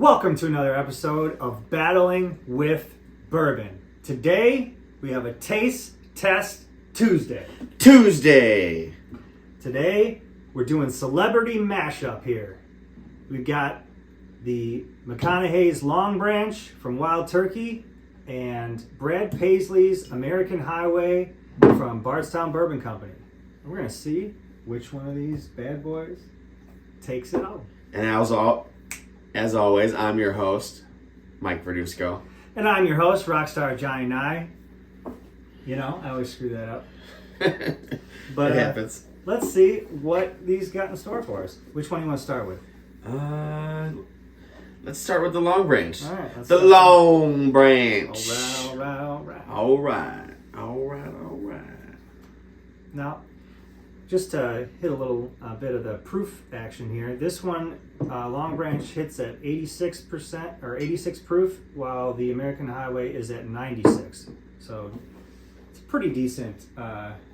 Welcome to another episode of Battling with Bourbon. Today, we have a Taste Test Tuesday. Today, we're doing celebrity mashup here. We've got the McConaughey's Longbranch from Wild Turkey and Brad Paisley's American Highway from Bardstown Bourbon Company. And we're going to see which one of these bad boys takes it out. And as always, I'm your host, Mike Verdusco. And I'm your host, Rockstar Johnny Nye. You know, I always screw that up. But it happens. Let's see what these got in store for us. Which one do you want to start with? Let's start with the Longbranch. All right. The Longbranch. All right. All right. Now, just to hit a little bit of the proof action here. This one, Longbranch hits at 86% or 86 proof, while the American Highway is at 96. So it's a pretty decent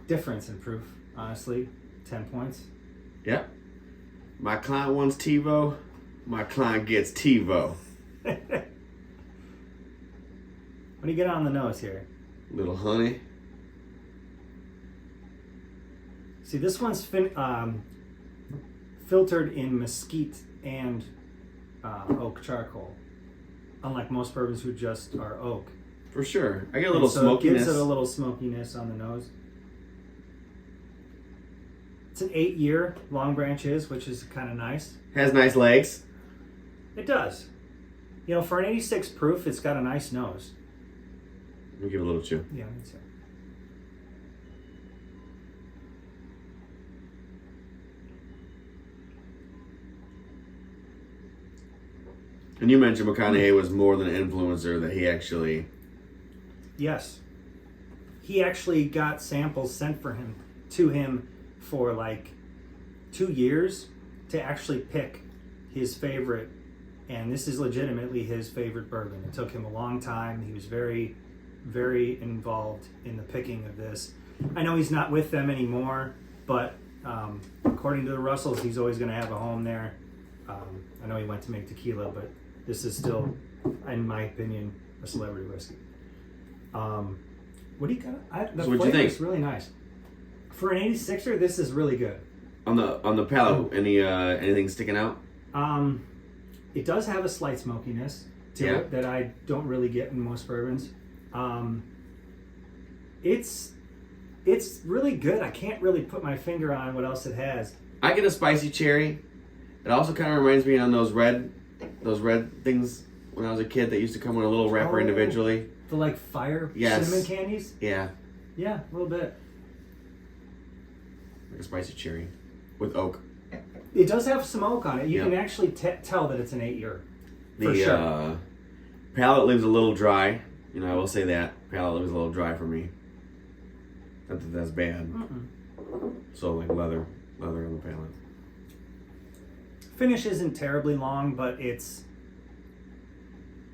difference in proof, honestly. 10 points. Yep. My client wants TiVo. My client gets TiVo. What do you get on the nose here? Little honey. See, this one's filtered in mesquite and oak charcoal, unlike most bourbons who just are oak. For sure. I get a little so smokiness. It gives it a little smokiness on the nose. It's an 8-year Longbranch is, which is kind of nice. Has nice legs. It does. You know, for an 86 proof, it's got a nice nose. Let me give it a little chew. Yeah, that's it. And you mentioned McConaughey was more than an influencer, that he actually... Yes. He actually got samples sent to him for like 2 years to actually pick his favorite, and this is legitimately his favorite bourbon. It took him a long time. He was very, very involved in the picking of this. I know he's not with them anymore, but according to the Russells, he's always going to have a home there. I know he went to make tequila, but this is still, in my opinion, a celebrity whiskey. What do you got? The So what'd you flavor think? is really nice. For an 86er, this is really good. On the palate, anything sticking out? It does have a slight smokiness to it that I don't really get in most bourbons. It's really good. I can't really put my finger on what else it has. I get a spicy cherry. It also kind of reminds me on those red things when I was a kid that used to come in a little wrapper individually. The like fire cinnamon candies? Yeah. Yeah, a little bit. Like a spicy cherry with oak. It does have some oak on it. You can actually tell that it's an 8-year. For sure. Palate leaves a little dry. You know, I will say that. Palate leaves a little dry for me. Not that that's bad. So like leather on the palate. Finish isn't terribly long, but it's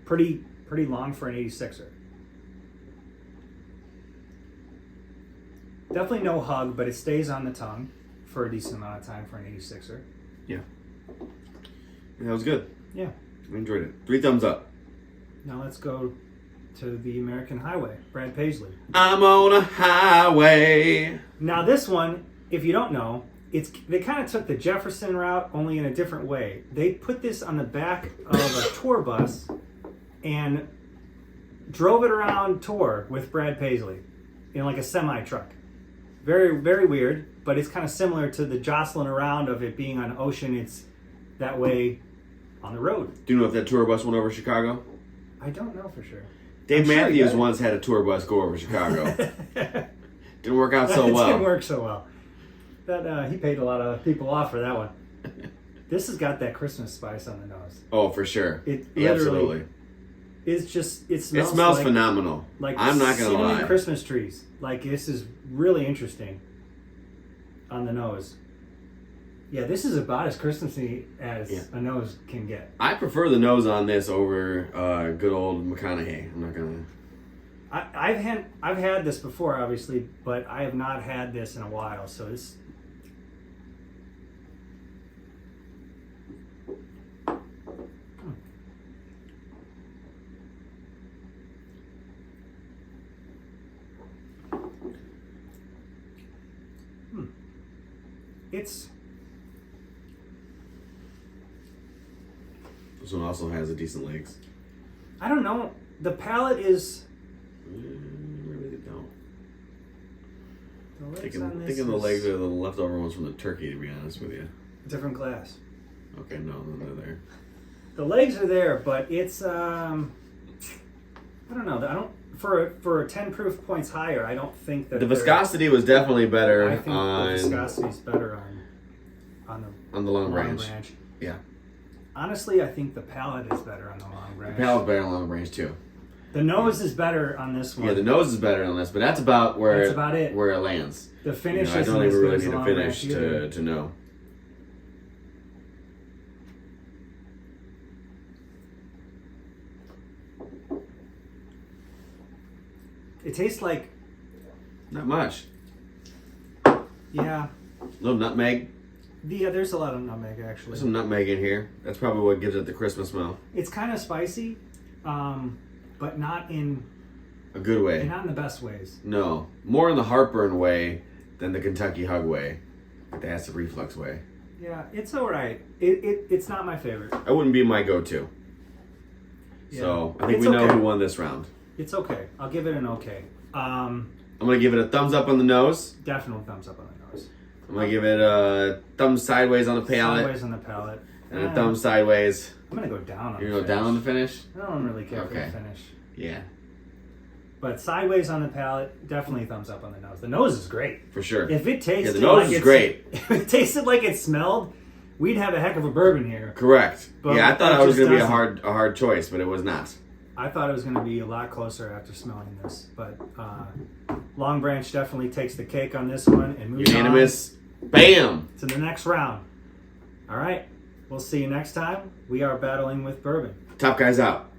pretty long for an 86er. Definitely no hug, but it stays on the tongue for a decent amount of time for an 86er. Yeah. That was good. Yeah. I enjoyed it. 3 thumbs up. Now let's go to the American Highway, Brad Paisley. I'm on a highway. Now this one, if you don't know, they kind of took the Jefferson route, only in a different way. They put this on the back of a tour bus and drove it around tour with Brad Paisley in like a semi-truck. Very, very weird, but it's kind of similar to the jostling around of it being on ocean. It's that way on the road. Do you know if that tour bus went over Chicago? I don't know for sure. Dave Matthews once had a tour bus go over Chicago. Didn't work out so well. It didn't work so well. That he paid a lot of people off for that one. This has got that Christmas spice on the nose. Oh, for sure. It absolutely. It's just it smells like, phenomenal. Like I'm not gonna cinnamon lie. Christmas trees. Like this is really interesting on the nose. Yeah, this is about as Christmassy as a nose can get. I prefer the nose on this over good old McConaughey. I'm not gonna. I've had this before, obviously, but I have not had this in a while. So this It's This one also has a decent legs. I don't know. The palate is. Maybe they don't. The legs Thinking on this the is legs are the leftover ones from the turkey, to be honest with you. different class. Okay, no, they're there. The legs are there, but it's I don't know. I don't for a 10 proof points higher. I don't think that The viscosity was definitely better I think the viscosity is better on the Longbranch. Longbranch. Yeah. Honestly, I think the palate is better on the Longbranch. The palate's better on Longbranch too. The nose is better on this one. Yeah, the nose is better on this, but that's about where That's about it. where it lands. The finish I isn't don't as even good really as the need a Longbranch finish either. to know. It tastes like Not much. yeah. A little nutmeg. Yeah, there's a lot of nutmeg actually. There's some nutmeg in here. That's probably what gives it the Christmas smell. It's kind of spicy, but not in A good way. not in the best ways. No. More in the heartburn way than the Kentucky hug way. The acid reflux way. Yeah, it's all right. It's not my favorite. That wouldn't be my go-to. Yeah. So, I think It's we know okay. who won this round. It's okay. I'll give it an okay. I'm going to give it a thumbs up on the nose. Definitely thumbs up on the nose. I'm going to give it a thumb sideways on the palate. Sideways on the palate. And a thumb sideways. I'm gonna go down on You're the going to go down on the finish? I don't really care for Okay. the finish. Yeah, But sideways on the palate, definitely thumbs up on the nose. The nose is great. for sure. If it tasted the nose like is it's great. If it tasted like it smelled, we'd have a heck of a bourbon here. Correct. But Yeah, I thought it it was just going to be doesn't. a hard choice, but it was not. I thought it was going to be a lot closer after smelling this, but Longbranch definitely takes the cake on this one and moves Unanimous. Bam! on to the next round. All right, we'll see you next time. We are battling with bourbon. Top guys out.